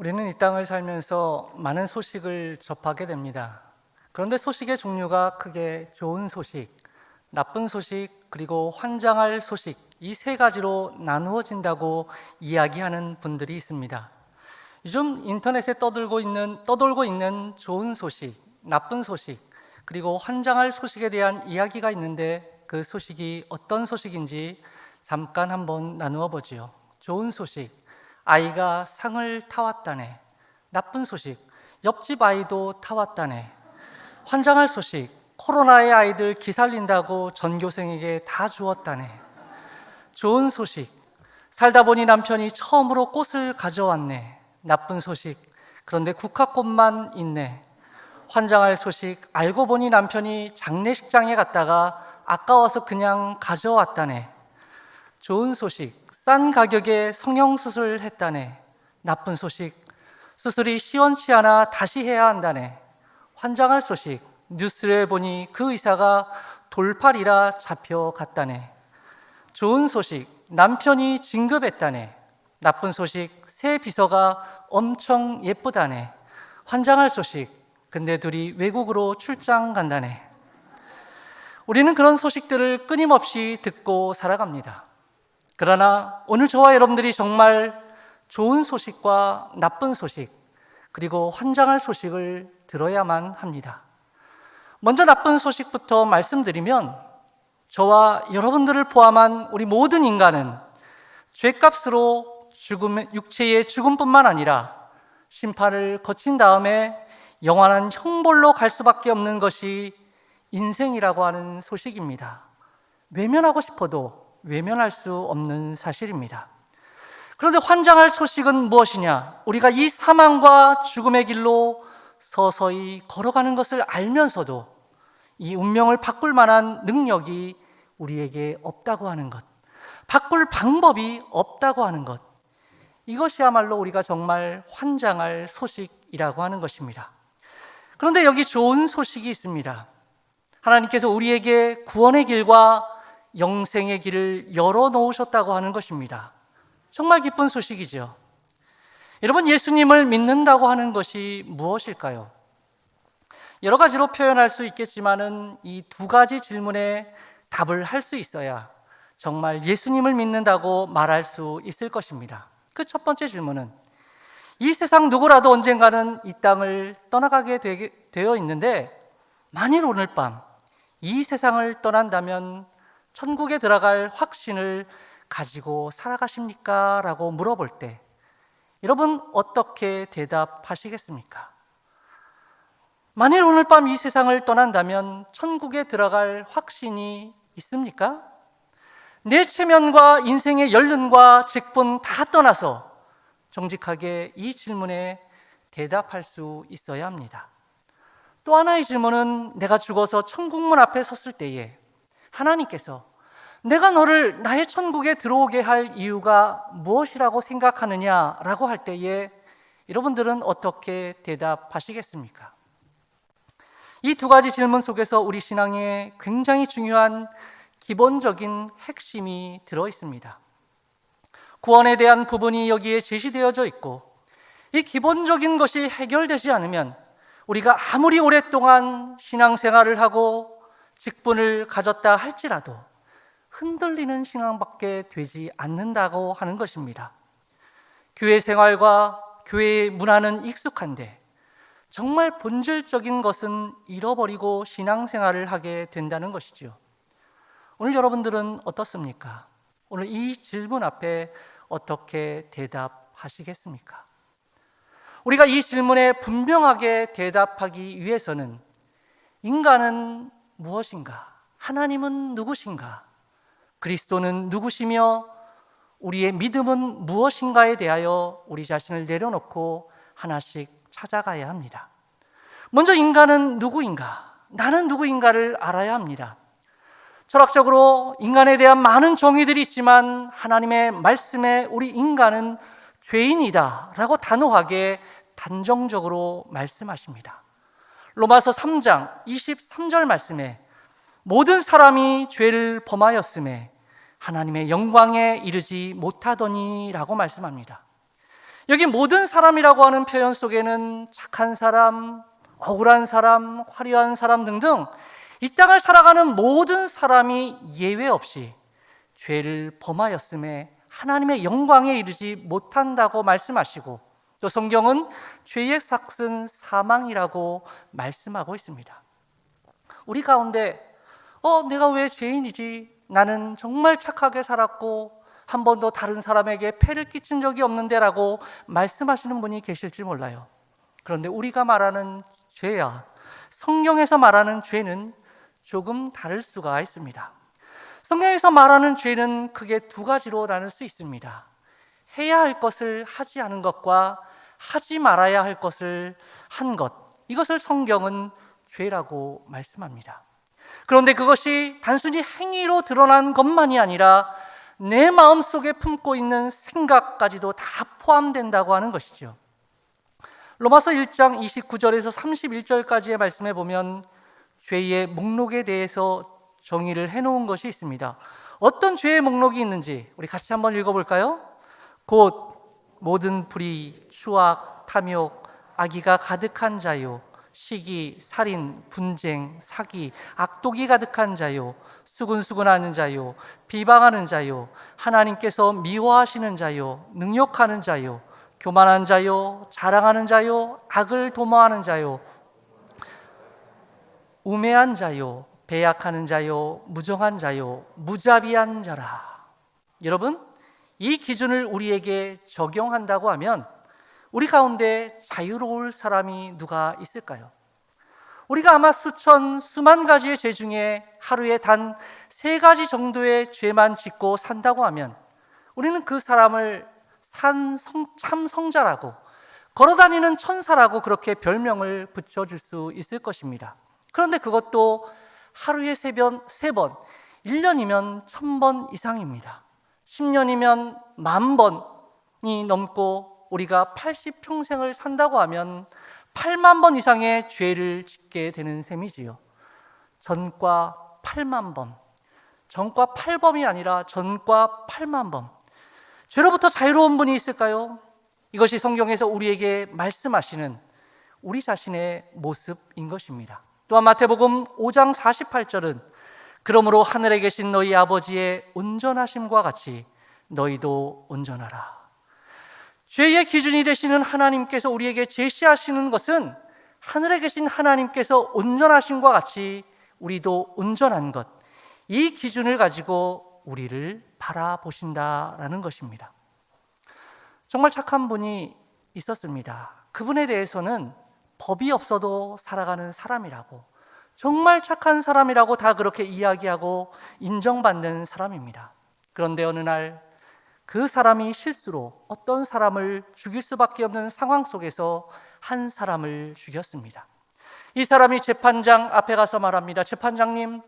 우리는 이 땅을 살면서 많은 소식을 접하게 됩니다. 그런데 소식의 종류가 크게 좋은 소식, 나쁜 소식, 그리고 환장할 소식, 이 세 가지로 나누어진다고 이야기하는 분들이 있습니다. 요즘 인터넷에 떠돌고 있는 좋은 소식, 나쁜 소식, 그리고 환장할 소식에 대한 이야기가 있는데 그 소식이 어떤 소식인지 잠깐 한번 나누어 보지요. 좋은 소식, 아이가 상을 타왔다네. 나쁜 소식, 옆집 아이도 타왔다네. 환장할 소식, 코로나의 아이들 기살린다고 전교생에게 다 주었다네. 좋은 소식, 살다 보니 남편이 처음으로 꽃을 가져왔네. 나쁜 소식, 그런데 국화꽃만 있네. 환장할 소식, 알고 보니 남편이 장례식장에 갔다가 아까워서 그냥 가져왔다네. 좋은 소식, 싼 가격에 성형수술 했다네. 나쁜 소식, 수술이 시원치 않아 다시 해야 한다네. 환장할 소식, 뉴스에 보니 그 의사가 돌팔이라 잡혀갔다네. 좋은 소식, 남편이 진급했다네. 나쁜 소식, 새 비서가 엄청 예쁘다네. 환장할 소식, 근데 둘이 외국으로 출장 간다네. 우리는 그런 소식들을 끊임없이 듣고 살아갑니다. 그러나 오늘 저와 여러분들이 정말 좋은 소식과 나쁜 소식, 그리고 환장할 소식을 들어야만 합니다. 먼저 나쁜 소식부터 말씀드리면, 저와 여러분들을 포함한 우리 모든 인간은 죄값으로 육체의 죽음뿐만 아니라 심판을 거친 다음에 영원한 형벌로 갈 수밖에 없는 것이 인생이라고 하는 소식입니다. 외면하고 싶어도 외면할 수 없는 사실입니다. 그런데 환장할 소식은 무엇이냐? 우리가 이 사망과 죽음의 길로 서서히 걸어가는 것을 알면서도 이 운명을 바꿀 만한 능력이 우리에게 없다고 하는 것, 바꿀 방법이 없다고 하는 것, 이것이야말로 우리가 정말 환장할 소식이라고 하는 것입니다. 그런데 여기 좋은 소식이 있습니다. 하나님께서 우리에게 구원의 길과 영생의 길을 열어놓으셨다고 하는 것입니다. 정말 기쁜 소식이죠. 여러분, 예수님을 믿는다고 하는 것이 무엇일까요? 여러 가지로 표현할 수 있겠지만은 이 두 가지 질문에 답을 할 수 있어야 정말 예수님을 믿는다고 말할 수 있을 것입니다. 그 첫 번째 질문은, 이 세상 누구라도 언젠가는 이 땅을 떠나가게 되어 있는데 만일 오늘 밤 이 세상을 떠난다면 천국에 들어갈 확신을 가지고 살아가십니까? 라고 물어볼 때 여러분 어떻게 대답하시겠습니까? 만일 오늘 밤 이 세상을 떠난다면 천국에 들어갈 확신이 있습니까? 내 체면과 인생의 연륜과 직분 다 떠나서 정직하게 이 질문에 대답할 수 있어야 합니다. 또 하나의 질문은, 내가 죽어서 천국문 앞에 섰을 때에 하나님께서 내가 너를 나의 천국에 들어오게 할 이유가 무엇이라고 생각하느냐라고 할 때에 여러분들은 어떻게 대답하시겠습니까? 이 두 가지 질문 속에서 우리 신앙에 굉장히 중요한 기본적인 핵심이 들어 있습니다. 구원에 대한 부분이 여기에 제시되어져 있고, 이 기본적인 것이 해결되지 않으면 우리가 아무리 오랫동안 신앙생활을 하고 직분을 가졌다 할지라도 흔들리는 신앙밖에 되지 않는다고 하는 것입니다. 교회 생활과 교회의 문화는 익숙한데 정말 본질적인 것은 잃어버리고 신앙생활을 하게 된다는 것이지요. 오늘 여러분들은 어떻습니까? 오늘 이 질문 앞에 어떻게 대답하시겠습니까? 우리가 이 질문에 분명하게 대답하기 위해서는 인간은 무엇인가? 하나님은 누구신가? 그리스도는 누구시며 우리의 믿음은 무엇인가에 대하여 우리 자신을 내려놓고 하나씩 찾아가야 합니다. 먼저 인간은 누구인가? 나는 누구인가를 알아야 합니다. 철학적으로 인간에 대한 많은 정의들이 있지만 하나님의 말씀에 우리 인간은 죄인이다 라고 단호하게 단정적으로 말씀하십니다. 로마서 3장 23절 말씀에 모든 사람이 죄를 범하였음에 하나님의 영광에 이르지 못하더니 라고 말씀합니다. 여기 모든 사람이라고 하는 표현 속에는 착한 사람, 억울한 사람, 화려한 사람 등등 이 땅을 살아가는 모든 사람이 예외 없이 죄를 범하였음에 하나님의 영광에 이르지 못한다고 말씀하시고, 또 성경은 죄의 삭은 사망이라고 말씀하고 있습니다. 우리 가운데 내가 왜 죄인이지? 나는 정말 착하게 살았고 한 번도 다른 사람에게 폐를 끼친 적이 없는데 라고 말씀하시는 분이 계실지 몰라요. 그런데 우리가 말하는 죄야, 성경에서 말하는 죄는 조금 다를 수가 있습니다. 성경에서 말하는 죄는 크게 두 가지로 나눌 수 있습니다. 해야 할 것을 하지 않은 것과 하지 말아야 할 것을 한 것, 이것을 성경은 죄라고 말씀합니다. 그런데 그것이 단순히 행위로 드러난 것만이 아니라 내 마음속에 품고 있는 생각까지도 다 포함된다고 하는 것이죠. 로마서 1장 29절에서 31절까지의 말씀에 보면 죄의 목록에 대해서 정의를 해놓은 것이 있습니다. 어떤 죄의 목록이 있는지 우리 같이 한번 읽어볼까요? 곧 모든 불의, 추악, 탐욕, 악의가 가득한 자요, 시기, 살인, 분쟁, 사기, 악독이 가득한 자요, 수근수근하는 자요, 비방하는 자요, 하나님께서 미워하시는 자요, 능욕하는 자요, 교만한 자요, 자랑하는 자요, 악을 도모하는 자요, 우매한 자요, 배약하는 자요, 무정한 자요, 무자비한 자라. 여러분, 이 기준을 우리에게 적용한다고 하면 우리 가운데 자유로울 사람이 누가 있을까요? 우리가 아마 수만 가지의 죄 중에 하루에 단 3가지 정도의 죄만 짓고 산다고 하면 우리는 그 사람을 참 성자라고, 걸어다니는 천사라고 그렇게 별명을 붙여줄 수 있을 것입니다. 그런데 그것도 하루에 3번, 1년이면 1000번 이상입니다. 10년이면 10,000번이 넘고 우리가 80평생을 산다고 하면 8만 번 이상의 죄를 짓게 되는 셈이지요. 전과 8만 번, 전과 8범이 아니라 전과 8만 번. 죄로부터 자유로운 분이 있을까요? 이것이 성경에서 우리에게 말씀하시는 우리 자신의 모습인 것입니다. 또한 마태복음 5장 48절은 그러므로 하늘에 계신 너희 아버지의 온전하심과 같이 너희도 온전하라. 죄의 기준이 되시는 하나님께서 우리에게 제시하시는 것은 하늘에 계신 하나님께서 온전하심과 같이 우리도 온전한 것, 이 기준을 가지고 우리를 바라보신다라는 것입니다. 정말 착한 분이 있었습니다. 그분에 대해서는 법이 없어도 살아가는 사람이라고, 정말 착한 사람이라고 다 그렇게 이야기하고 인정받는 사람입니다. 그런데 어느 날 그 사람이 실수로 어떤 사람을 죽일 수밖에 없는 상황 속에서 한 사람을 죽였습니다. 이 사람이 재판장 앞에 가서 말합니다. 재판장님,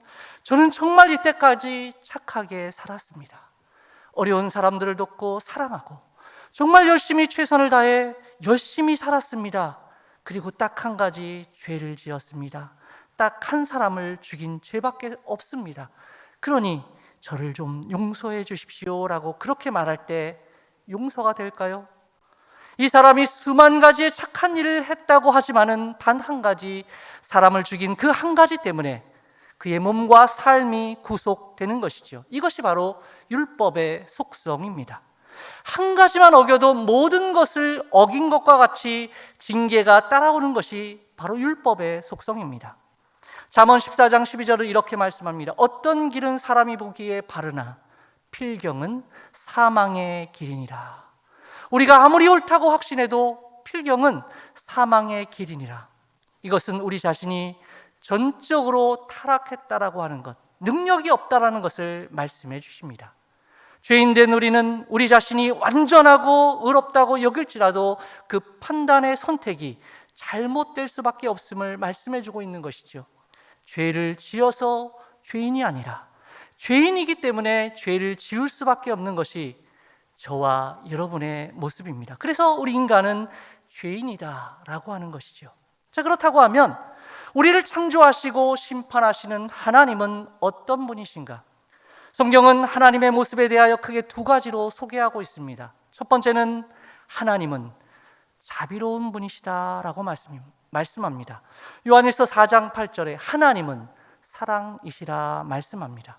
저는 정말 이때까지 착하게 살았습니다. 어려운 사람들을 돕고 사랑하고 정말 열심히 최선을 다해 열심히 살았습니다. 그리고 딱 한 가지 죄를 지었습니다. 딱 한 사람을 죽인 죄밖에 없습니다. 그러니 저를 좀 용서해 주십시오라고 그렇게 말할 때 용서가 될까요? 이 사람이 수만 가지의 착한 일을 했다고 하지만은 단 한 가지, 사람을 죽인 그 한 가지 때문에 그의 몸과 삶이 구속되는 것이죠. 이것이 바로 율법의 속성입니다. 한 가지만 어겨도 모든 것을 어긴 것과 같이 징계가 따라오는 것이 바로 율법의 속성입니다. 잠언 14장 12절을 이렇게 말씀합니다. 어떤 길은 사람이 보기에 바르나 필경은 사망의 길이니라. 우리가 아무리 옳다고 확신해도 필경은 사망의 길이니라. 이것은 우리 자신이 전적으로 타락했다라고 하는 것, 능력이 없다라는 것을 말씀해 주십니다. 죄인된 우리는 우리 자신이 완전하고 의롭다고 여길지라도 그 판단의 선택이 잘못될 수밖에 없음을 말씀해 주고 있는 것이죠. 죄를 지어서 죄인이 아니라 죄인이기 때문에 죄를 지을 수밖에 없는 것이 저와 여러분의 모습입니다. 그래서 우리 인간은 죄인이다라고 하는 것이죠. 자, 그렇다고 하면 우리를 창조하시고 심판하시는 하나님은 어떤 분이신가? 성경은 하나님의 모습에 대하여 크게 2가지로 소개하고 있습니다. 첫 번째는 하나님은 자비로운 분이시다라고 말씀합니다. 요한일서 4장 8절에 하나님은 사랑이시라 말씀합니다.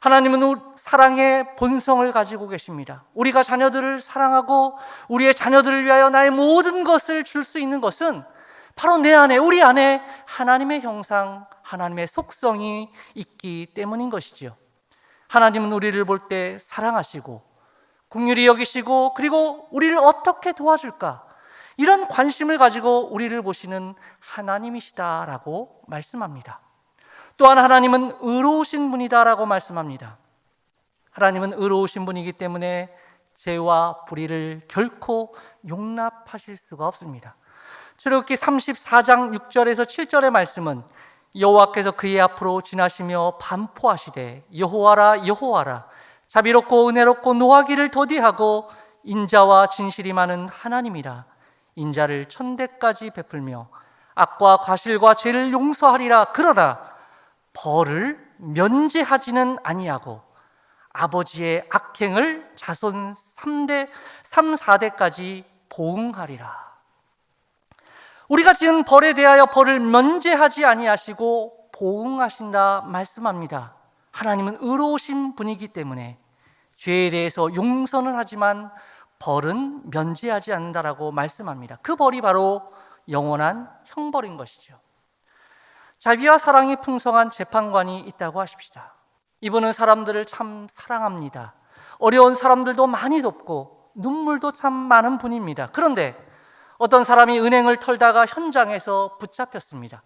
하나님은 사랑의 본성을 가지고 계십니다. 우리가 자녀들을 사랑하고 우리의 자녀들을 위하여 나의 모든 것을 줄 수 있는 것은 바로 내 안에, 우리 안에 하나님의 형상, 하나님의 속성이 있기 때문인 것이지요. 하나님은 우리를 볼 때 사랑하시고 긍휼히 여기시고 그리고 우리를 어떻게 도와줄까, 이런 관심을 가지고 우리를 보시는 하나님이시다라고 말씀합니다. 또한 하나님은 의로우신 분이다라고 말씀합니다. 하나님은 의로우신 분이기 때문에 죄와 불의를 결코 용납하실 수가 없습니다. 출애굽기 34장 6절에서 7절의 말씀은 여호와께서 그의 앞으로 지나시며 반포하시되 여호와라 여호와라 자비롭고 은혜롭고 노하기를 더디하고 인자와 진실이 많은 하나님이라 인자를 천대까지 베풀며 악과 과실과 죄를 용서하리라. 그러나 벌을 면제하지는 아니하고 아버지의 악행을 자손 4대까지 보응하리라. 우리가 지은 벌에 대하여 벌을 면제하지 아니하시고 보응하신다 말씀합니다. 하나님은 의로우신 분이기 때문에 죄에 대해서 용서는 하지만 벌은 면제하지 않는다라고 말씀합니다. 그 벌이 바로 영원한 형벌인 것이죠. 자비와 사랑이 풍성한 재판관이 있다고 하십시다. 이분은 사람들을 참 사랑합니다. 어려운 사람들도 많이 돕고 눈물도 참 많은 분입니다. 그런데 어떤 사람이 은행을 털다가 현장에서 붙잡혔습니다.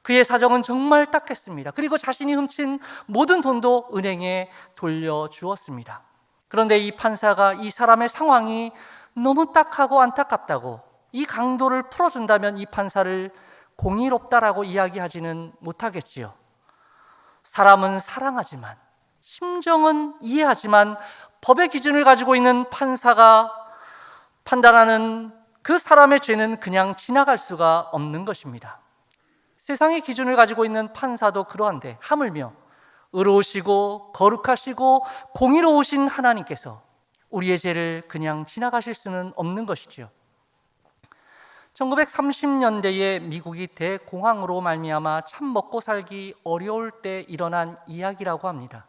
그의 사정은 정말 딱했습니다. 그리고 자신이 훔친 모든 돈도 은행에 돌려주었습니다. 그런데 이 판사가 이 사람의 상황이 너무 딱하고 안타깝다고 이 강도를 풀어준다면 이 판사를 공의롭다라고 이야기하지는 못하겠지요. 사람은 사랑하지만, 심정은 이해하지만 법의 기준을 가지고 있는 판사가 판단하는 그 사람의 죄는 그냥 지나갈 수가 없는 것입니다. 세상의 기준을 가지고 있는 판사도 그러한데 하물며 의로우시고 거룩하시고 공의로우신 하나님께서 우리의 죄를 그냥 지나가실 수는 없는 것이지요. 1930년대에 미국이 대공황으로 말미암아 참 먹고 살기 어려울 때 일어난 이야기라고 합니다.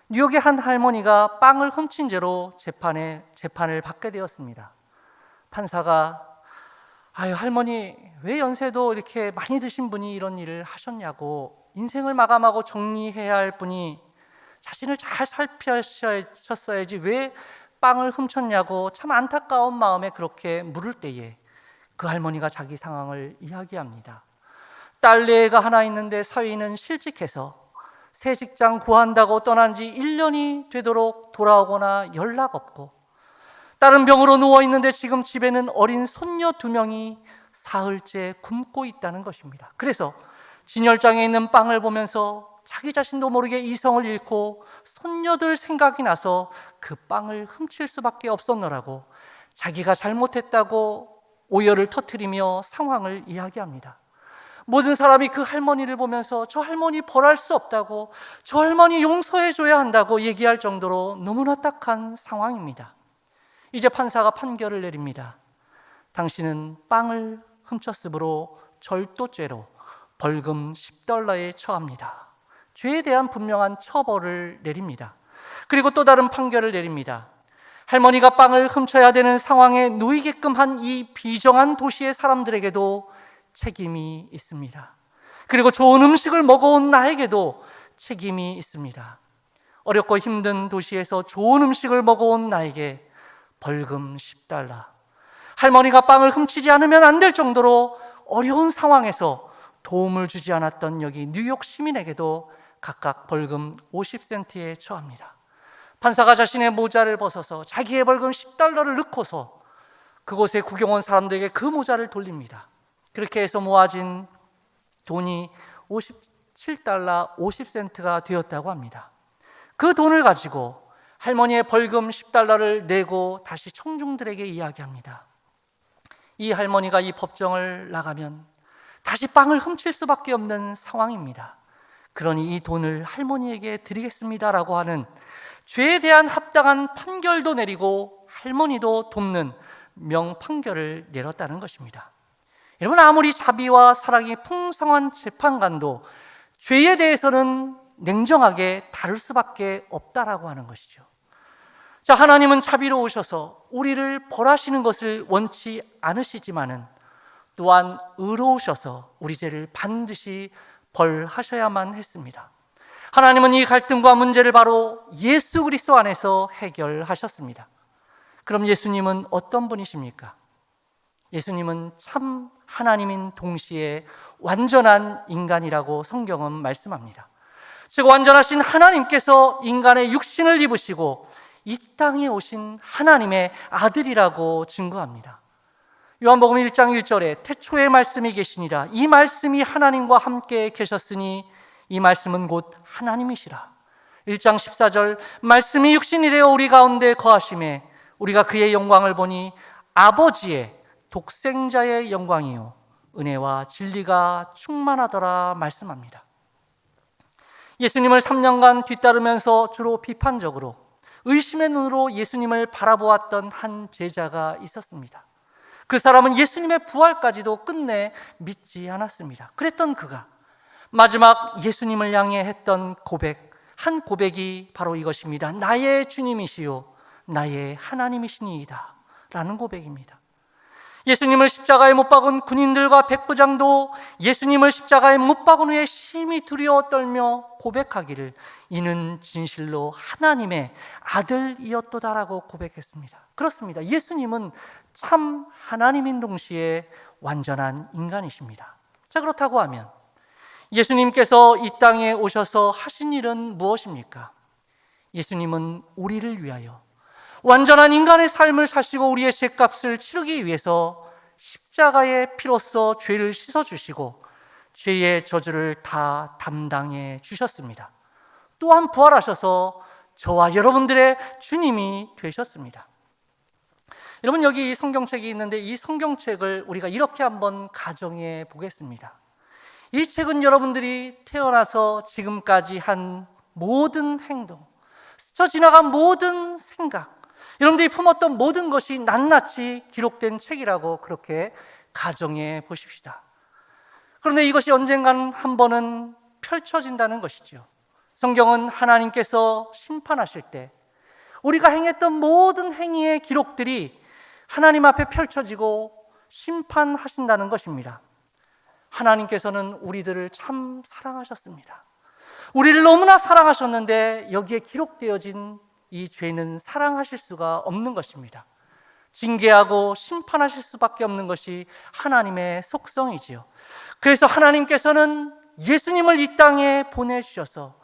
뉴욕의 한 할머니가 빵을 훔친 죄로 재판을 받게 되었습니다. 판사가 할머니 왜 연세도 이렇게 많이 드신 분이 이런 일을 하셨냐고, 인생을 마감하고 정리해야 할 분이 자신을 잘 살피셨어야지 왜 빵을 훔쳤냐고 참 안타까운 마음에 그렇게 물을 때에 그 할머니가 자기 상황을 이야기합니다. 딸내가 하나 있는데 사위는 실직해서 새 직장 구한다고 떠난 지 1년이 되도록 돌아오거나 연락 없고, 딸은 병으로 누워있는데 지금 집에는 어린 손녀 2명이 사흘째 굶고 있다는 것입니다. 그래서 진열장에 있는 빵을 보면서 자기 자신도 모르게 이성을 잃고 손녀들 생각이 나서 그 빵을 훔칠 수밖에 없었노라고 자기가 잘못했다고 오열을 터뜨리며 상황을 이야기합니다. 모든 사람이 그 할머니를 보면서 저 할머니 벌할 수 없다고, 저 할머니 용서해줘야 한다고 얘기할 정도로 너무나 딱한 상황입니다. 이제 판사가 판결을 내립니다. 당신은 빵을 훔쳤으므로 절도죄로 벌금 $10에 처합니다. 죄에 대한 분명한 처벌을 내립니다. 그리고 또 다른 판결을 내립니다. 할머니가 빵을 훔쳐야 되는 상황에 놓이게끔 한 이 비정한 도시의 사람들에게도 책임이 있습니다. 그리고 좋은 음식을 먹어온 나에게도 책임이 있습니다. 어렵고 힘든 도시에서 좋은 음식을 먹어온 나에게 벌금 $10. 할머니가 빵을 훔치지 않으면 안 될 정도로 어려운 상황에서 도움을 주지 않았던 여기 뉴욕 시민에게도 각각 벌금 50센트에 처합니다. 판사가 자신의 모자를 벗어서 자기의 벌금 $10를 넣고서 그곳에 구경 온 사람들에게 그 모자를 돌립니다. 그렇게 해서 모아진 돈이 $57 50센트가 되었다고 합니다. 그 돈을 가지고 할머니의 벌금 $10를 내고 다시 청중들에게 이야기합니다. 이 할머니가 이 법정을 나가면 다시 빵을 훔칠 수밖에 없는 상황입니다. 그러니 이 돈을 할머니에게 드리겠습니다라고 하는 죄에 대한 합당한 판결도 내리고 할머니도 돕는 명판결을 내렸다는 것입니다. 여러분, 아무리 자비와 사랑이 풍성한 재판관도 죄에 대해서는 냉정하게 다룰 수밖에 없다라고 하는 것이죠. 자, 하나님은 자비로우셔서 우리를 벌하시는 것을 원치 않으시지만은 또한 의로우셔서 우리 죄를 반드시 벌하셔야만 했습니다. 하나님은 이 갈등과 문제를 바로 예수 그리스도 안에서 해결하셨습니다. 그럼 예수님은 어떤 분이십니까? 예수님은 참 하나님인 동시에 완전한 인간이라고 성경은 말씀합니다. 즉, 완전하신 하나님께서 인간의 육신을 입으시고 이 땅에 오신 하나님의 아들이라고 증거합니다. 요한복음 1장 1절에 태초에 말씀이 계시니라, 이 말씀이 하나님과 함께 계셨으니 이 말씀은 곧 하나님이시라. 1장 14절, 말씀이 육신이 되어 우리 가운데 거하심에 우리가 그의 영광을 보니 아버지의 독생자의 영광이요 은혜와 진리가 충만하더라 말씀합니다. 예수님을 3년간 뒤따르면서 주로 비판적으로 의심의 눈으로 예수님을 바라보았던 한 제자가 있었습니다. 그 사람은 예수님의 부활까지도 끝내 믿지 않았습니다. 그랬던 그가 마지막 예수님을 향해 했던 고백, 한 고백이 바로 이것입니다. 나의 주님이시요 나의 하나님이시니이다 라는 고백입니다. 예수님을 십자가에 못 박은 군인들과 백부장도 예수님을 십자가에 못 박은 후에 심히 두려워 떨며 고백하기를 이는 진실로 하나님의 아들이었도다라고 고백했습니다. 그렇습니다. 예수님은 참 하나님인 동시에 완전한 인간이십니다. 자, 그렇다고 하면 예수님께서 이 땅에 오셔서 하신 일은 무엇입니까? 예수님은 우리를 위하여 완전한 인간의 삶을 사시고 우리의 죄값을 치르기 위해서 십자가의 피로써 죄를 씻어주시고 죄의 저주를 다 담당해 주셨습니다. 또한 부활하셔서 저와 여러분들의 주님이 되셨습니다. 여러분, 여기 성경책이 있는데 이 성경책을 우리가 이렇게 한번 가정해 보겠습니다. 이 책은 여러분들이 태어나서 지금까지 한 모든 행동, 스쳐 지나간 모든 생각, 여러분들이 품었던 모든 것이 낱낱이 기록된 책이라고 그렇게 가정해 보십시다. 그런데 이것이 언젠간 한 번은 펼쳐진다는 것이죠. 성경은 하나님께서 심판하실 때 우리가 행했던 모든 행위의 기록들이 하나님 앞에 펼쳐지고 심판하신다는 것입니다. 하나님께서는 우리들을 참 사랑하셨습니다. 우리를 너무나 사랑하셨는데 여기에 기록되어진 이 죄는 사랑하실 수가 없는 것입니다. 징계하고 심판하실 수밖에 없는 것이 하나님의 속성이지요. 그래서 하나님께서는 예수님을 이 땅에 보내주셔서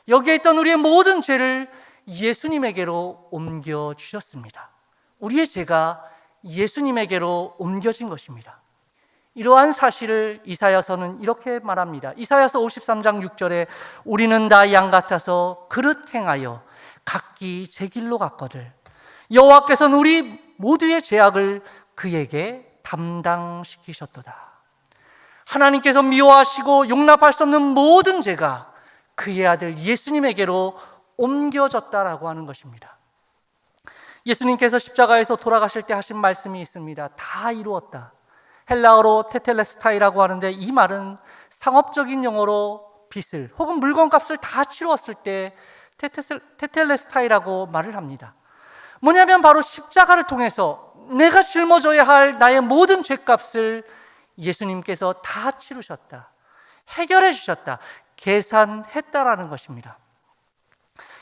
여기에 있던 우리의 모든 죄를 예수님에게로 옮겨주셨습니다. 우리의 죄가 예수님에게로 옮겨진 것입니다. 이러한 사실을 이사야서는 이렇게 말합니다. 이사야서 53장 6절에 우리는 다 양 같아서 그릇 행하여 각기 제 길로 갔거늘 여호와께서는 우리 모두의 죄악을 그에게 담당시키셨도다. 하나님께서 미워하시고 용납할 수 없는 모든 죄가 그의 아들 예수님에게로 옮겨졌다라고 하는 것입니다. 예수님께서 십자가에서 돌아가실 때 하신 말씀이 있습니다. 다 이루었다. 헬라어로 테텔레스타이라고 하는데 이 말은 상업적인 용어로 빚을 혹은 물건값을 다 치루었을 때 테텔레스타이라고 말을 합니다. 뭐냐면 바로 십자가를 통해서 내가 짊어져야 할 나의 모든 죄값을 예수님께서 다 치르셨다. 해결해 주셨다. 계산했다라는 것입니다.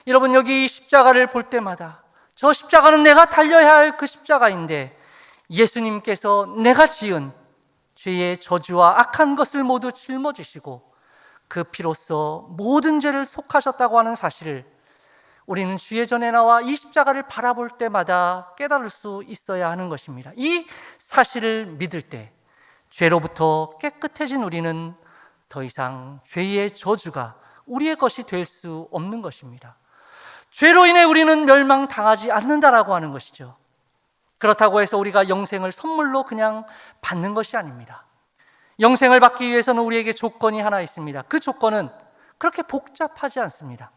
여러분, 여기 십자가를 볼 때마다 저 십자가는 내가 달려야 할 그 십자가인데 예수님께서 내가 지은 죄의 저주와 악한 것을 모두 짊어지시고 그 피로써 모든 죄를 속하셨다고 하는 사실을 우리는 주의 전에 나와 이 십자가를 바라볼 때마다 깨달을 수 있어야 하는 것입니다. 이 사실을 믿을 때 죄로부터 깨끗해진 우리는 더 이상 죄의 저주가 우리의 것이 될 수 없는 것입니다. 죄로 인해 우리는 멸망당하지 않는다라고 하는 것이죠. 그렇다고 해서 우리가 영생을 선물로 그냥 받는 것이 아닙니다. 영생을 받기 위해서는 우리에게 조건이 하나 있습니다. 그 조건은 그렇게 복잡하지 않습니다.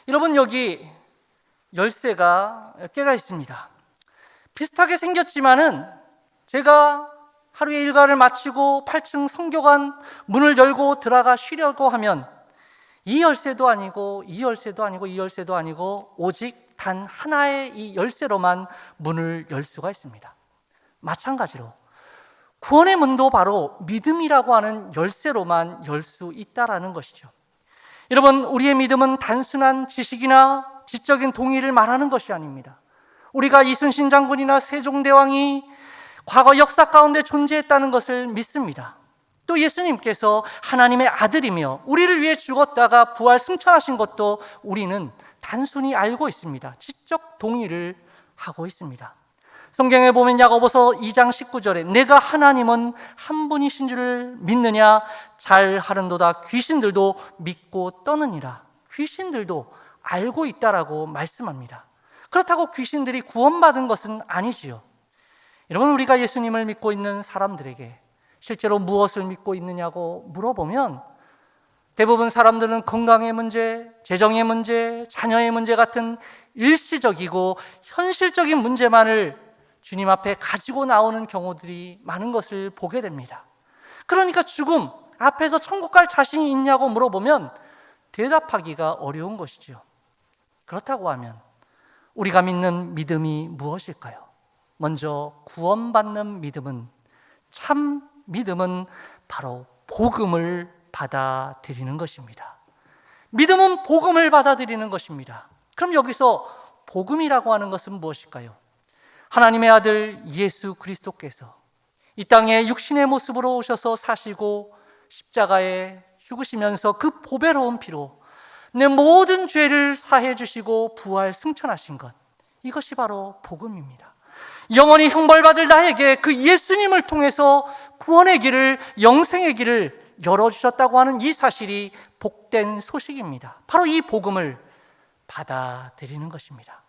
여러분, 여기 열쇠가 몇 개가 있습니다. 비슷하게 생겼지만은 제가 하루의 일과를 마치고 8층 성교관 문을 열고 들어가 쉬려고 하면 이 열쇠도 아니고 이 열쇠도 아니고 이 열쇠도 아니고 오직 단 하나의 이 열쇠로만 문을 열 수가 있습니다. 마찬가지로 구원의 문도 바로 믿음이라고 하는 열쇠로만 열 수 있다라는 것이죠. 여러분, 우리의 믿음은 단순한 지식이나 지적인 동의를 말하는 것이 아닙니다. 우리가 이순신 장군이나 세종대왕이 과거 역사 가운데 존재했다는 것을 믿습니다. 또 예수님께서 하나님의 아들이며 우리를 위해 죽었다가 부활 승천하신 것도 우리는 단순히 알고 있습니다. 지적 동의를 하고 있습니다. 성경에 보면 야고보서 2장 19절에 내가 하나님은 한 분이신 줄을 믿느냐 잘하는도다 귀신들도 믿고 떠느니라. 귀신들도 알고 있다라고 말씀합니다. 그렇다고 귀신들이 구원받은 것은 아니지요. 여러분, 우리가 예수님을 믿고 있는 사람들에게 실제로 무엇을 믿고 있느냐고 물어보면 대부분 사람들은 건강의 문제, 재정의 문제, 자녀의 문제 같은 일시적이고 현실적인 문제만을 주님 앞에 가지고 나오는 경우들이 많은 것을 보게 됩니다. 그러니까 죽음 앞에서 천국 갈 자신이 있냐고 물어보면 대답하기가 어려운 것이죠. 그렇다고 하면 우리가 믿는 믿음이 무엇일까요? 먼저 구원받는 믿음은, 참 믿음은 바로 복음을 받아들이는 것입니다. 믿음은 복음을 받아들이는 것입니다. 그럼 여기서 복음이라고 하는 것은 무엇일까요? 하나님의 아들 예수 그리스도께서 이 땅에 육신의 모습으로 오셔서 사시고 십자가에 죽으시면서 그 보배로운 피로 내 모든 죄를 사해 주시고 부활 승천하신 것, 이것이 바로 복음입니다. 영원히 형벌받을 나에게 그 예수님을 통해서 구원의 길을, 영생의 길을 열어주셨다고 하는 이 사실이 복된 소식입니다. 바로 이 복음을 받아들이는 것입니다.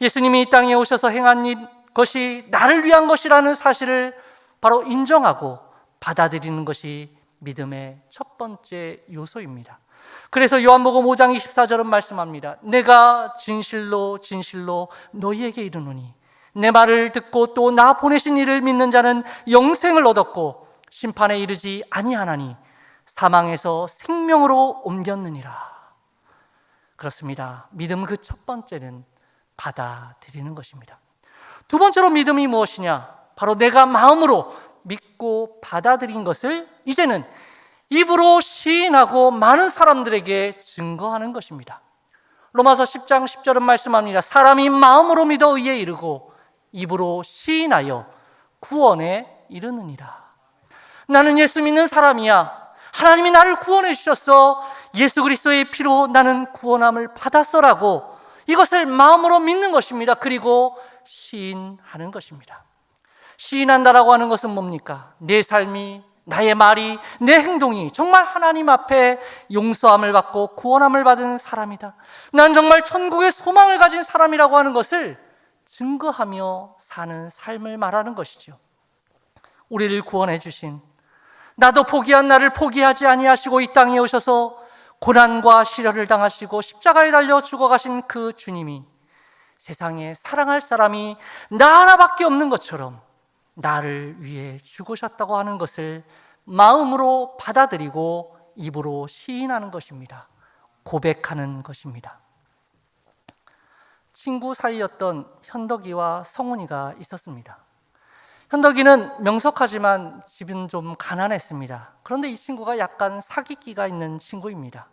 예수님이 이 땅에 오셔서 행한 것이 나를 위한 것이라는 사실을 바로 인정하고 받아들이는 것이 믿음의 첫 번째 요소입니다. 그래서 요한복음 5장 24절은 말씀합니다. 내가 진실로 진실로 너희에게 이르노니 내 말을 듣고 또 나 보내신 이를 믿는 자는 영생을 얻었고 심판에 이르지 아니하나니 사망에서 생명으로 옮겼느니라. 그렇습니다. 믿음 그 첫 번째는 받아들이는 것입니다. 두 번째로 믿음이 무엇이냐? 바로 내가 마음으로 믿고 받아들인 것을 이제는 입으로 시인하고 많은 사람들에게 증거하는 것입니다. 로마서 10장 10절은 말씀합니다. 사람이 마음으로 믿어 의에 이르고 입으로 시인하여 구원에 이르느니라. 나는 예수 믿는 사람이야. 하나님이 나를 구원해 주셨어. 예수 그리스도의 피로 나는 구원함을 받았어라고 이것을 마음으로 믿는 것입니다. 그리고 시인하는 것입니다. 시인한다라고 하는 것은 뭡니까? 내 삶이, 나의 말이, 내 행동이 정말 하나님 앞에 용서함을 받고 구원함을 받은 사람이다. 난 정말 천국의 소망을 가진 사람이라고 하는 것을 증거하며 사는 삶을 말하는 것이죠. 우리를 구원해 주신, 나도 포기한 나를 포기하지 아니하시고 이 땅에 오셔서 고난과 시련을 당하시고 십자가에 달려 죽어가신 그 주님이 세상에 사랑할 사람이 나 하나밖에 없는 것처럼 나를 위해 죽으셨다고 하는 것을 마음으로 받아들이고 입으로 시인하는 것입니다. 고백하는 것입니다. 친구 사이였던 현덕이와 성훈이가 있었습니다. 현덕이는 명석하지만 집은 좀 가난했습니다. 그런데 이 친구가 약간 사기기가 있는 친구입니다.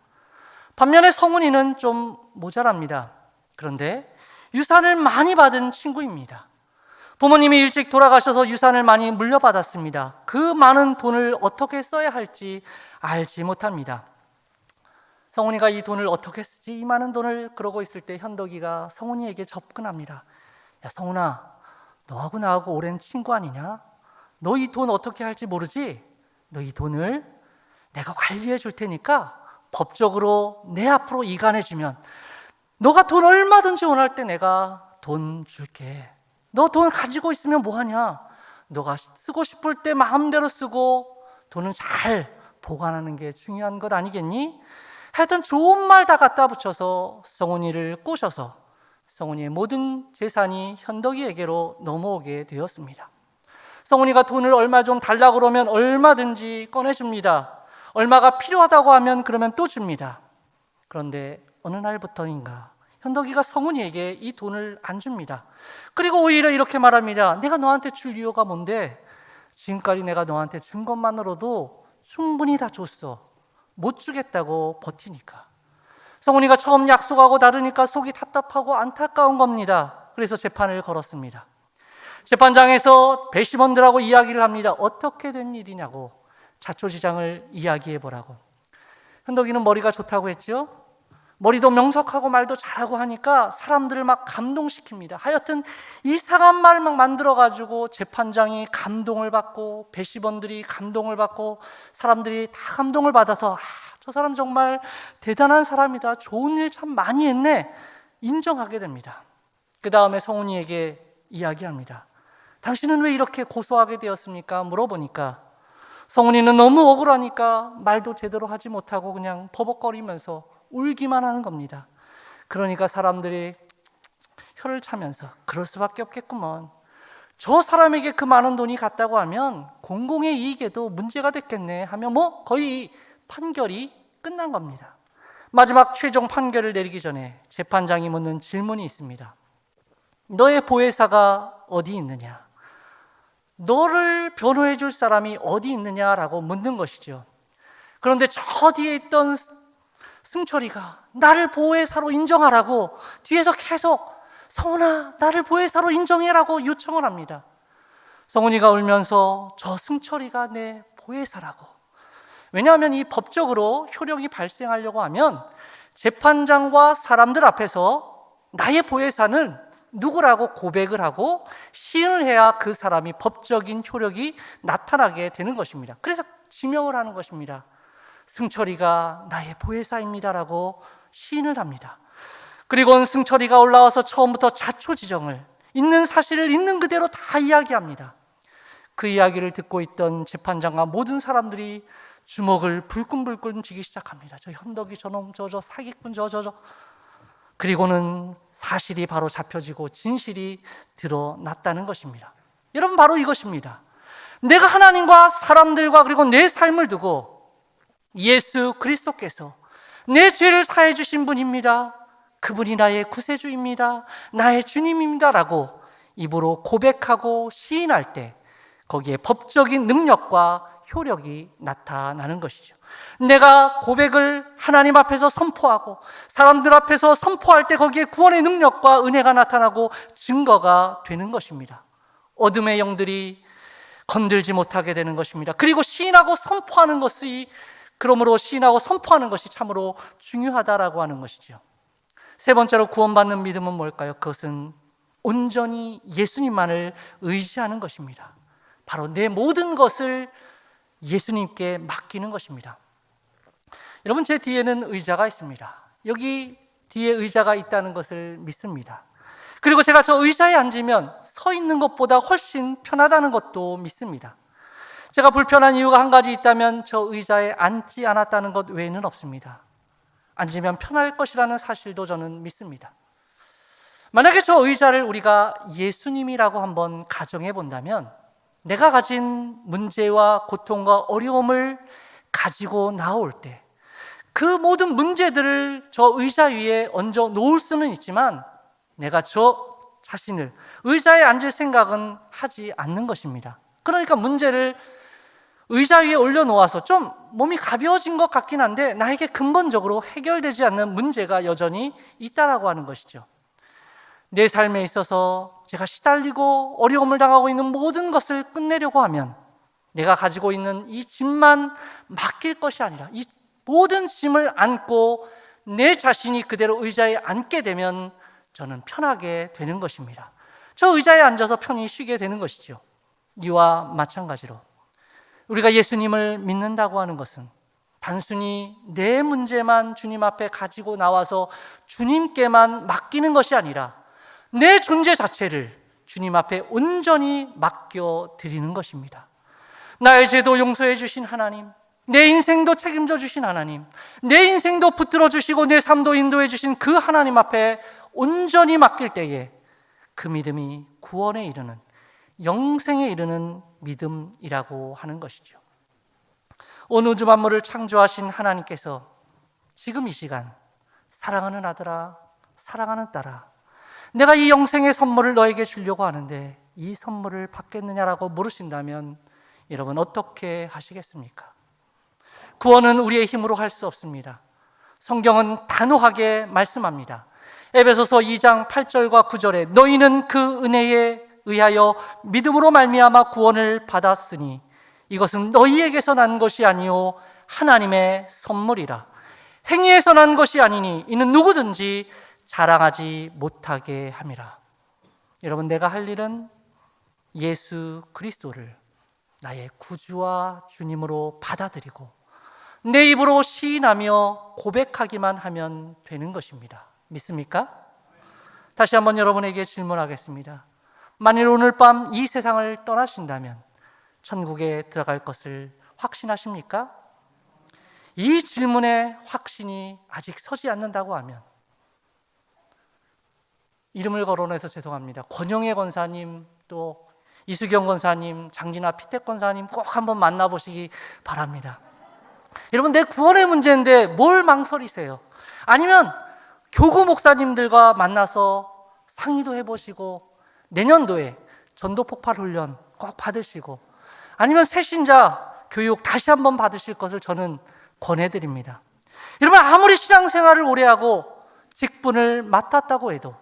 반면에 성훈이는 좀 모자랍니다. 그런데 유산을 많이 받은 친구입니다. 부모님이 일찍 돌아가셔서 유산을 많이 물려받았습니다. 그 많은 돈을 어떻게 써야 할지 알지 못합니다. 성훈이가 이 돈을 어떻게 쓰지? 이 많은 돈을 그러고 있을 때 현덕이가 성훈이에게 접근합니다. 야, 성훈아, 너하고 나하고 오랜 친구 아니냐? 너 이 돈 어떻게 할지 모르지? 너 이 돈을 내가 관리해 줄 테니까 법적으로 내 앞으로 이관해 주면 너가 돈 얼마든지 원할 때 내가 돈 줄게. 너 돈 가지고 있으면 뭐하냐? 너가 쓰고 싶을 때 마음대로 쓰고 돈은 잘 보관하는 게 중요한 것 아니겠니? 하여튼 좋은 말 다 갖다 붙여서 성훈이를 꼬셔서 성훈이의 모든 재산이 현덕이에게로 넘어오게 되었습니다. 성훈이가 돈을 얼마 좀 달라고 그러면 얼마든지 꺼내줍니다. 얼마가 필요하다고 하면 그러면 또 줍니다. 그런데 어느 날부터인가 현덕이가 성훈이에게 이 돈을 안 줍니다. 그리고 오히려 이렇게 말합니다. 내가 너한테 줄 이유가 뭔데? 지금까지 내가 너한테 준 것만으로도 충분히 다 줬어. 못 주겠다고 버티니까. 성훈이가 처음 약속하고 다르니까 속이 답답하고 안타까운 겁니다. 그래서 재판을 걸었습니다. 재판장에서 배심원들하고 이야기를 합니다. 어떻게 된 일이냐고 자초지장을 이야기해 보라고. 현덕이는 머리가 좋다고 했죠. 머리도 명석하고 말도 잘하고 하니까 사람들을 막 감동시킵니다. 하여튼 이상한 말 막 만들어가지고 재판장이 감동을 받고 배심원들이 감동을 받고 사람들이 다 감동을 받아서 저 사람 정말 대단한 사람이다. 좋은 일 참 많이 했네. 인정하게 됩니다. 그 다음에 성훈이에게 이야기합니다. 당신은 왜 이렇게 고소하게 되었습니까? 물어보니까 성훈이는 너무 억울하니까 말도 제대로 하지 못하고 그냥 버벅거리면서 울기만 하는 겁니다. 그러니까 사람들이 혀를 차면서 그럴 수밖에 없겠구먼. 저 사람에게 그 많은 돈이 갔다고 하면 공공의 이익에도 문제가 됐겠네 하며 거의 판결이 끝난 겁니다. 마지막 최종 판결을 내리기 전에 재판장이 묻는 질문이 있습니다. 너의 보혜사가 어디 있느냐? 너를 변호해 줄 사람이 어디 있느냐라고 묻는 것이죠. 그런데 저 뒤에 있던 승철이가 나를 보혜사로 인정하라고 뒤에서 계속 성훈아 나를 보혜사로 인정해라고 요청을 합니다. 성훈이가 울면서 저 승철이가 내 보혜사라고. 왜냐하면 이 법적으로 효력이 발생하려고 하면 재판장과 사람들 앞에서 나의 보혜사는 누구라고 고백을 하고 시인을 해야 그 사람이 법적인 효력이 나타나게 되는 것입니다. 그래서 지명을 하는 것입니다. 승철이가 나의 보혜사입니다라고 시인을 합니다. 그리고는 승철이가 올라와서 처음부터 자초지정을 있는 사실을 있는 그대로 다 이야기합니다. 그 이야기를 듣고 있던 재판장과 모든 사람들이 주먹을 불끈불끈 쥐기 시작합니다. 저 현덕이 저놈 저 사기꾼 저 그리고는 사실이 바로 잡혀지고 진실이 드러났다는 것입니다. 여러분 바로 이것입니다. 내가 하나님과 사람들과 그리고 내 삶을 두고 예수 그리스도께서 내 죄를 사해 주신 분입니다. 그분이 나의 구세주입니다. 나의 주님입니다 라고 입으로 고백하고 시인할 때 거기에 법적인 능력과 효력이 나타나는 것이죠. 내가 고백을 하나님 앞에서 선포하고 사람들 앞에서 선포할 때 거기에 구원의 능력과 은혜가 나타나고 증거가 되는 것입니다. 어둠의 영들이 건들지 못하게 되는 것입니다. 그리고 시인하고 선포하는 것이 그러므로 시인하고 선포하는 것이 참으로 중요하다라고 하는 것이죠. 세 번째로 구원받는 믿음은 뭘까요? 그것은 온전히 예수님만을 의지하는 것입니다. 바로 내 모든 것을 예수님께 맡기는 것입니다. 여러분 제 뒤에는 의자가 있습니다. 여기 뒤에 의자가 있다는 것을 믿습니다. 그리고 제가 저 의자에 앉으면 서 있는 것보다 훨씬 편하다는 것도 믿습니다. 제가 불편한 이유가 한 가지 있다면 저 의자에 앉지 않았다는 것 외에는 없습니다. 앉으면 편할 것이라는 사실도 저는 믿습니다. 만약에 저 의자를 우리가 예수님이라고 한번 가정해 본다면 내가 가진 문제와 고통과 어려움을 가지고 나올 때 그 모든 문제들을 저 의자 위에 얹어 놓을 수는 있지만 내가 저 자신을 의자에 앉을 생각은 하지 않는 것입니다. 그러니까 문제를 의자 위에 올려놓아서 좀 몸이 가벼워진 것 같긴 한데 나에게 근본적으로 해결되지 않는 문제가 여전히 있다라고 하는 것이죠. 내 삶에 있어서 제가 시달리고 어려움을 당하고 있는 모든 것을 끝내려고 하면 내가 가지고 있는 이 짐만 맡길 것이 아니라 이 모든 짐을 안고 내 자신이 그대로 의자에 앉게 되면 저는 편하게 되는 것입니다. 저 의자에 앉아서 편히 쉬게 되는 것이죠. 이와 마찬가지로 우리가 예수님을 믿는다고 하는 것은 단순히 내 문제만 주님 앞에 가지고 나와서 주님께만 맡기는 것이 아니라 내 존재 자체를 주님 앞에 온전히 맡겨드리는 것입니다. 나의 죄도 용서해 주신 하나님, 내 인생도 책임져 주신 하나님, 내 인생도 붙들어 주시고 내 삶도 인도해 주신 그 하나님 앞에 온전히 맡길 때에 그 믿음이 구원에 이르는, 영생에 이르는 믿음이라고 하는 것이죠. 온 우주 만물을 창조하신 하나님께서 지금 이 시간, 사랑하는 아들아, 사랑하는 딸아, 내가 이 영생의 선물을 너에게 주려고 하는데 이 선물을 받겠느냐라고 물으신다면 여러분 어떻게 하시겠습니까? 구원은 우리의 힘으로 할 수 없습니다. 성경은 단호하게 말씀합니다. 에베소서 2장 8절과 9절에 너희는 그 은혜에 의하여 믿음으로 말미암아 구원을 받았으니 이것은 너희에게서 난 것이 아니요 하나님의 선물이라. 행위에서 난 것이 아니니 이는 누구든지 자랑하지 못하게 함이라. 여러분, 내가 할 일은 예수 그리스도를 나의 구주와 주님으로 받아들이고 내 입으로 시인하며 고백하기만 하면 되는 것입니다. 믿습니까? 다시 한번 여러분에게 질문하겠습니다. 만일 오늘 밤 이 세상을 떠나신다면 천국에 들어갈 것을 확신하십니까? 이 질문에 확신이 아직 서지 않는다고 하면 이름을 거론해서 죄송합니다. 권영애 권사님, 또 이수경 권사님, 장진아 피택 권사님 꼭 한번 만나보시기 바랍니다. 여러분, 내 구원의 문제인데 뭘 망설이세요? 아니면 교구 목사님들과 만나서 상의도 해보시고 내년도에 전도 폭발 훈련 꼭 받으시고 아니면 새신자 교육 다시 한번 받으실 것을 저는 권해드립니다. 여러분, 아무리 신앙생활을 오래 하고 직분을 맡았다고 해도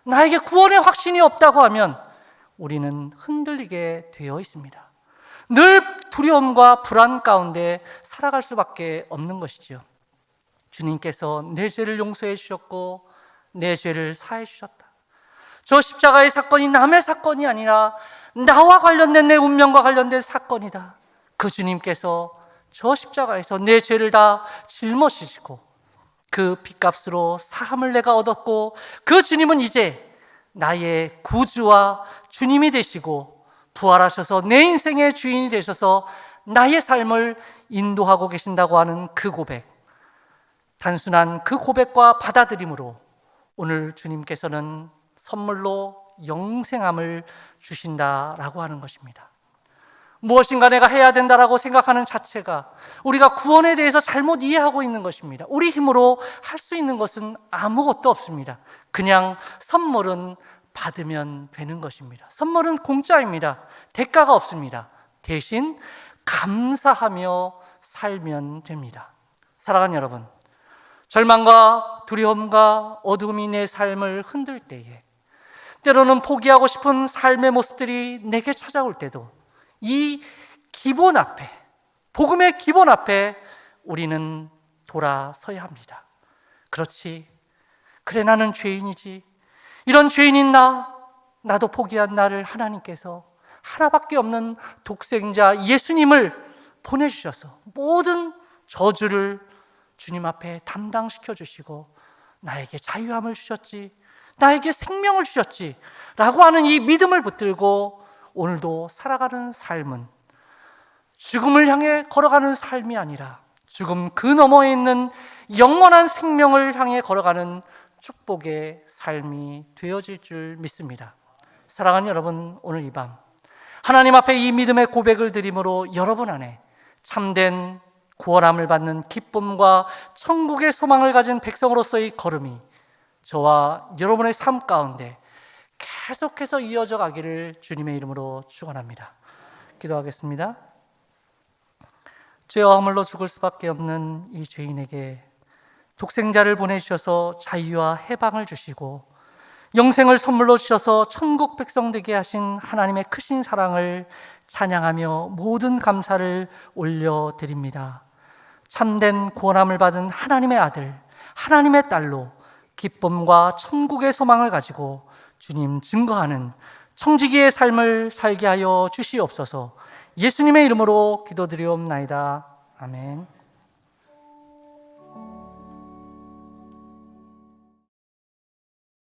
나에게 구원의 확신이 없다고 하면 우리는 흔들리게 되어 있습니다. 늘 두려움과 불안 가운데 살아갈 수밖에 없는 것이죠. 주님께서 내 죄를 용서해 주셨고 내 죄를 사해 주셨다. 저 십자가의 사건이 남의 사건이 아니라 나와 관련된 내 운명과 관련된 사건이다. 그 주님께서 저 십자가에서 내 죄를 다 짊어지시고 그 핏값으로 사함을 내가 얻었고 그 주님은 이제 나의 구주와 주님이 되시고 부활하셔서 내 인생의 주인이 되셔서 나의 삶을 인도하고 계신다고 하는 그 고백, 단순한 그 고백과 받아들임으로 오늘 주님께서는 선물로 영생함을 주신다라고 하는 것입니다. 무엇인가 내가 해야 된다라고 생각하는 자체가 우리가 구원에 대해서 잘못 이해하고 있는 것입니다. 우리 힘으로 할 수 있는 것은 아무것도 없습니다. 그냥 선물은 받으면 되는 것입니다. 선물은 공짜입니다. 대가가 없습니다. 대신 감사하며 살면 됩니다. 사랑하는 여러분, 절망과 두려움과 어둠이 내 삶을 흔들 때에, 때로는 포기하고 싶은 삶의 모습들이 내게 찾아올 때도 이 기본 앞에, 복음의 기본 앞에 우리는 돌아서야 합니다. 그렇지, 그래 나는 죄인이지, 이런 죄인인 나도 포기한 나를 하나님께서 하나밖에 없는 독생자 예수님을 보내주셔서 모든 저주를 주님 앞에 담당시켜 주시고 나에게 자유함을 주셨지, 나에게 생명을 주셨지 라고 하는 이 믿음을 붙들고 오늘도 살아가는 삶은 죽음을 향해 걸어가는 삶이 아니라 죽음 그 너머에 있는 영원한 생명을 향해 걸어가는 축복의 삶이 되어질 줄 믿습니다. 사랑하는 여러분, 오늘 이 밤 하나님 앞에 이 믿음의 고백을 드림으로 여러분 안에 참된 구원함을 받는 기쁨과 천국의 소망을 가진 백성으로서의 걸음이 저와 여러분의 삶 가운데 계속해서 이어져 가기를 주님의 이름으로 축원합니다. 기도하겠습니다. 죄와 허물로 죽을 수밖에 없는 이 죄인에게 독생자를 보내주셔서 자유와 해방을 주시고 영생을 선물로 주셔서 천국 백성 되게 하신 하나님의 크신 사랑을 찬양하며 모든 감사를 올려드립니다. 참된 구원함을 받은 하나님의 아들, 하나님의 딸로 기쁨과 천국의 소망을 가지고 주님 증거하는 청지기의 삶을 살게 하여 주시옵소서. 예수님의 이름으로 기도드리옵나이다. 아멘.